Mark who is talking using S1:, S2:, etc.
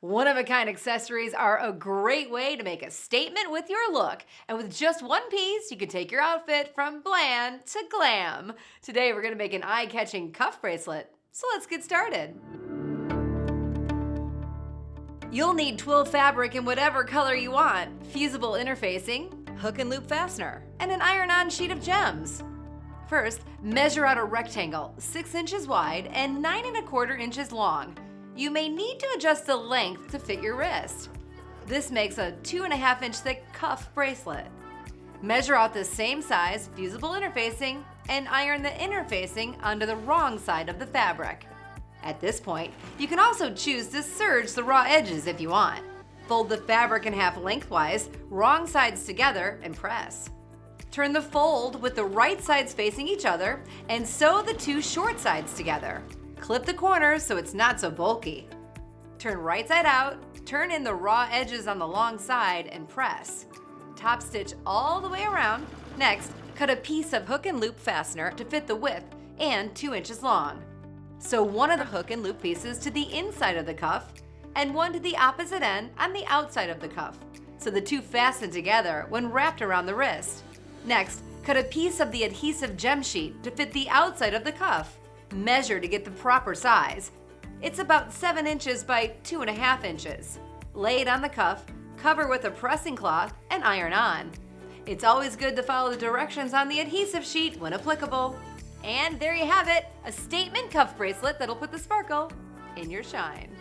S1: One-of-a-kind accessories are a great way to make a statement with your look. And with just one piece, you can take your outfit from bland to glam. Today, we're gonna make an eye-catching cuff bracelet. So let's get started. You'll need twill fabric in whatever color you want, fusible interfacing, hook and loop fastener, and an iron-on sheet of gems. First, measure out a rectangle 6 inches wide and 9¼ inches long. You may need to adjust the length to fit your wrist. This makes a 2½ inch thick cuff bracelet. Measure out the same size fusible interfacing and iron the interfacing onto the wrong side of the fabric. At this point, you can also choose to serge the raw edges if you want. Fold the fabric in half lengthwise, wrong sides together, and press. Turn the fold with the right sides facing each other and sew the two short sides together. Clip the corners so it's not so bulky. Turn right side out, turn in the raw edges on the long side and press. Top stitch all the way around. Next, cut a piece of hook and loop fastener to fit the width and 2 inches long. Sew one of the hook and loop pieces to the inside of the cuff and one to the opposite end on the outside of the cuff, so the two fasten together when wrapped around the wrist. Next, cut a piece of the adhesive gem sheet to fit the outside of the cuff. Measure to get the proper size. It's about 7 inches by 2½ inches. Lay it on the cuff, cover with a pressing cloth, and iron on. It's always good to follow the directions on the adhesive sheet when applicable. And there you have it, a statement cuff bracelet that'll put the sparkle in your shine.